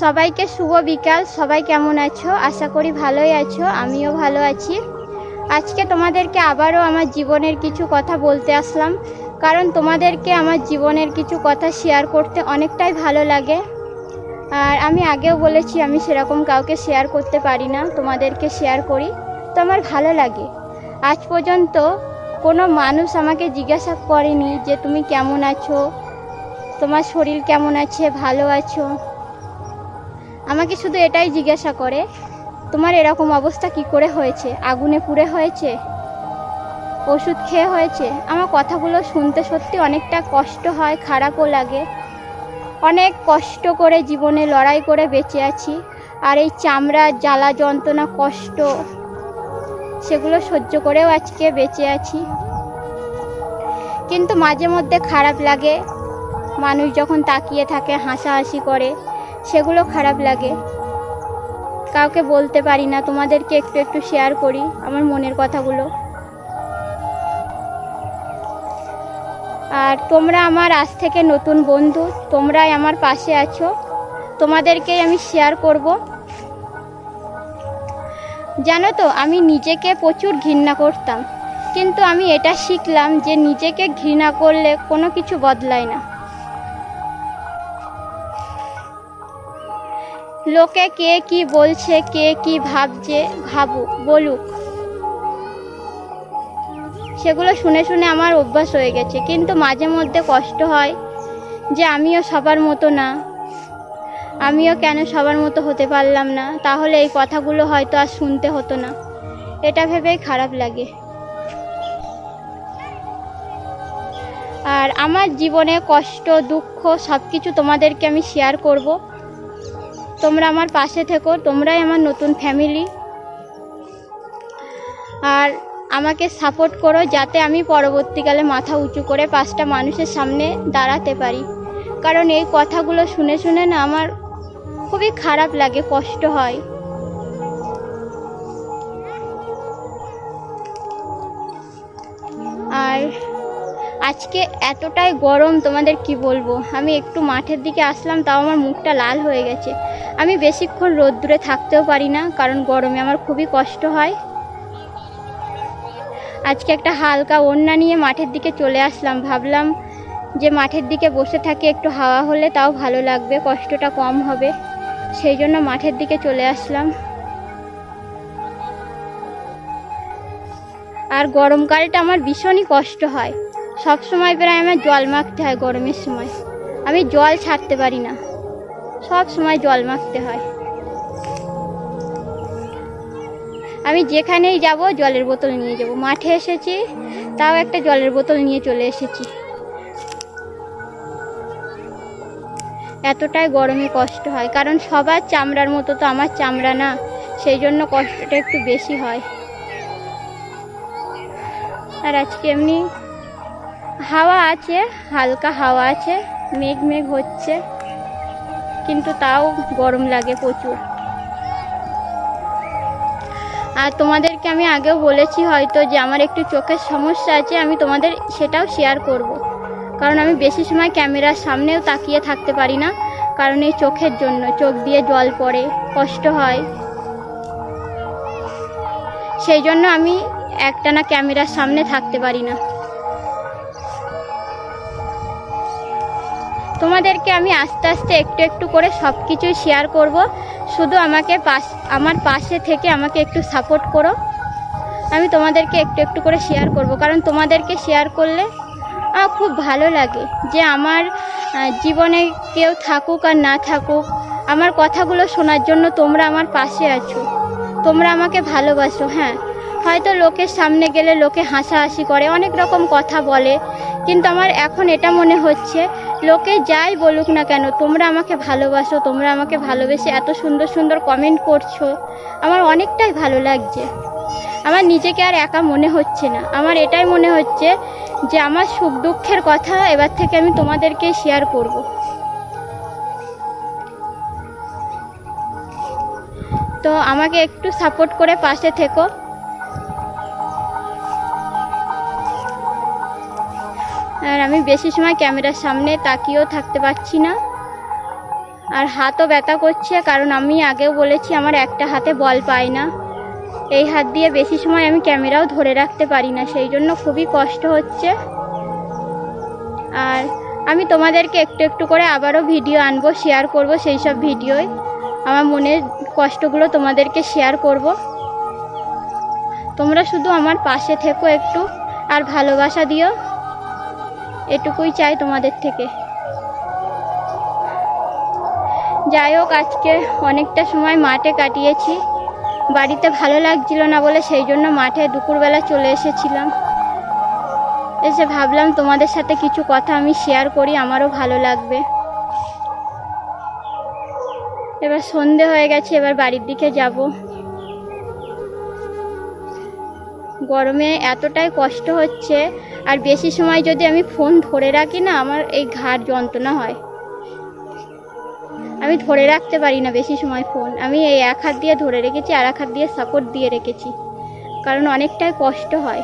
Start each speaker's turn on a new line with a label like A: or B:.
A: সবাইকে শুভ বিকাল। সবাই কেমন আছো? আশা করি ভালোই আছো, আমিও ভালো আছি। আজকে তোমাদেরকে আবারও আমার জীবনের কিছু কথা বলতে আসলাম, কারণ তোমাদেরকে আমার জীবনের কিছু কথা শেয়ার করতে অনেকটাই ভালো লাগে। আর আমি আগেও বলেছি আমি সেরকম কাউকে শেয়ার করতে পারি না, তোমাদেরকে শেয়ার করি তো আমার ভালো লাগে। আজ পর্যন্ত কোনো মানুষ আমাকে জিজ্ঞাসা করেনি যে তুমি কেমন আছো, তোমার শরীর কেমন আছে, ভালো আছো। আমাকে শুধু এটাই জিজ্ঞাসা করে তোমার এরকম অবস্থা কি করে হয়েছে, আগুনে পুড়ে হয়েছে, ওষুধ খেয়ে হয়েছে। আমার কথাগুলো শুনতে সত্যি অনেকটা কষ্ট হয়, খারাপও লাগে। অনেক কষ্ট করে জীবনে লড়াই করে বেঁচে আছি, আর এই চামড়ার জ্বালা যন্ত্রণা কষ্ট সেগুলো সহ্য করেও আজকে বেঁচে আছি। কিন্তু মাঝে মধ্যে খারাপ লাগে, মানুষ যখন তাকিয়ে থাকে হাসাহাসি করে, সেগুলো খারাপ লাগে। কাউকে বলতে পারি না, তোমাদেরকে একটু একটু শেয়ার করি আমার মনের কথাগুলো। আর তোমরা আমার আজ থেকে নতুন বন্ধু, তোমরাই আমার পাশে আছো, তোমাদেরকেই আমি শেয়ার করব। জানো তো, আমি নিজেকে প্রচুর ঘৃণা করতাম, কিন্তু আমি এটা শিখলাম যে নিজেকে ঘৃণা করলে কোনো কিছু বদলায় না। লোকে কে কি বলছে, কে কি ভাবছে বলুক, সেগুলো শুনে শুনে আমার অভ্যাস হয়ে গেছে। কিন্তু মাঝে মধ্যে কষ্ট হয় যে আমিও সবার মতো না, আমিও কেন সবার মতো হতে পারলাম না, তাহলে এই কথাগুলো হয়তো আর শুনতে হতো না। এটা ভেবেই খারাপ লাগে। আর আমার জীবনে কষ্ট দুঃখ সব কিছু তোমাদেরকে আমি শেয়ার করব। তোমরা আমার পাশে থেকো, তোমরাই আমার নতুন ফ্যামিলি। আর আমাকে সাপোর্ট করো যাতে আমি পরবর্তীকালে মাথা উঁচু করে 5টা মানুষের সামনে দাঁড়াতে পারি। কারণ এই কথাগুলো শুনে শুনে না আমার খুবই খারাপ লাগে, কষ্ট হয়। আর আজকে এতটাই গরম, তোমাদের কি বলবো। আমি একটু মাঠের দিকে আসলাম, তাও আমার মুখটা লাল হয়ে গেছে। আমি বেশিক্ষণ রোদ্দুরে থাকতেও পারি না, কারণ গরমে আমার খুবই কষ্ট হয়। আজকে একটা হালকা ওড়না নিয়ে মাঠের দিকে চলে আসলাম, ভাবলাম যে মাঠের দিকে বসে থাকি, একটু হাওয়া হলে তাও ভালো লাগবে, কষ্টটা কম হবে। সেই জন্য মাঠের দিকে চলে আসলাম। আর গরমকালটা আমার ভীষণই কষ্ট হয়, সব সময় প্রায় আমার জল মাখতে হয়। গরমের সময় আমি জল ছাড়তে পারি না, সব সময় জল মাখতে হয়। আমি যেখানেই যাব জলের বোতল নিয়ে যাব। মাঠে এসেছি তাও একটা জলের বোতল নিয়ে চলে এসেছি। এতটাই গরমে কষ্ট হয়, কারণ সবার চামড়ার মতো তো আমার চামড়া না, সেই জন্য কষ্টটা একটু বেশি হয়। আর আজকে এমনি হাওয়া আছে, হালকা হাওয়া আছে, মেঘ মেঘ হচ্ছে, কিন্তু তাও গরম লাগে প্রচুর। আর তোমাদেরকে আমি আগেও বলেছি হয়তো যে আমার একটু চোখের সমস্যা আছে, আমি তোমাদের সেটাও শেয়ার করব। কারণ আমি বেশি সময় ক্যামেরার সামনেও তাকিয়ে থাকতে পারি না, কারণ এই চোখের জন্য, চোখ দিয়ে জল পড়ে, কষ্ট হয়। সেই জন্য আমি একটানা ক্যামেরার সামনে থাকতে পারি না। তোমাদেরকে আমি আস্তে আস্তে একটু একটু করে সব কিছুই শেয়ার করব। শুধু আমার পাশে থেকে আমাকে একটু সাপোর্ট করো। আমি তোমাদেরকে একটু একটু করে শেয়ার করব, কারণ তোমাদেরকে শেয়ার করলে আমার খুব ভালো লাগে যে আমার জীবনে কেউ থাকুক আর না থাকুক, আমার কথাগুলো শোনার জন্য তোমরা আমার পাশে আছো, তোমরা আমাকে ভালোবাসো। হ্যাঁ, হয়তো লোকের সামনে গেলে লোকে হাসাহাসি করে, অনেক রকম কথা বলে, কিন্তু আমার এখন এটা মনে হচ্ছে লোকে যাই বলুক না কেন, তোমরা আমাকে ভালোবাসো, তোমরা আমাকে ভালোবেসে এত সুন্দর সুন্দর কমেন্ট করছো, আমার অনেকটাই ভালো লাগছে। আমার নিজেকে আর একা মনে হচ্ছে না, আমার এটাই মনে হচ্ছে যে আমার সুখ দুঃখের কথা এবার থেকে আমি তোমাদেরকে শেয়ার করব। তো আমাকে একটু সাপোর্ট করে পাশে থেকো। আর আমি বেশি সময় ক্যামেরার সামনে তাকিয়েও থাকতে পারছি না, আর হাতও ব্যথা করছে, কারণ আমি আগেও বলেছি আমার একটা হাতে বল পাই না। এই হাত দিয়ে বেশি সময় আমি ক্যামেরাও ধরে রাখতে পারি না, সেই জন্য খুবই কষ্ট হচ্ছে। আর আমি তোমাদেরকে একটু একটু করে আবারও ভিডিও আনবো, শেয়ার করব, সেই সব ভিডিওই আমার মনের কষ্টগুলো তোমাদেরকে শেয়ার করব। তোমরা শুধু আমার পাশে থেকো একটু, আর ভালোবাসা দিও, এটুকুই চাই তোমাদের থেকে। যাই হোক, আজকে অনেকটা সময় মাঠে কাটিয়েছি। বাড়িতে ভালো লাগছিল না বলে সেই জন্য মাঠে দুপুরবেলা চলে এসেছিলাম। এসে ভাবলাম তোমাদের সাথে কিছু কথা আমি শেয়ার করি, আমারও ভালো লাগবে। এবার সন্ধে হয়ে গেছে, এবার বাড়ির দিকে যাব। গরমে এতটাই কষ্ট হচ্ছে, আর বেশি সময় যদি আমি ফোন ধরে রাখি না, আমার এই ঘাড় যন্ত্রণা হয়। আমি ধরে রাখতে পারি না বেশি সময় ফোন। আমি এই এক হাত দিয়ে ধরে রেখেছি, আর এক হাত দিয়ে সাপোর্ট দিয়ে রেখেছি, কারণ অনেকটাই কষ্ট হয়।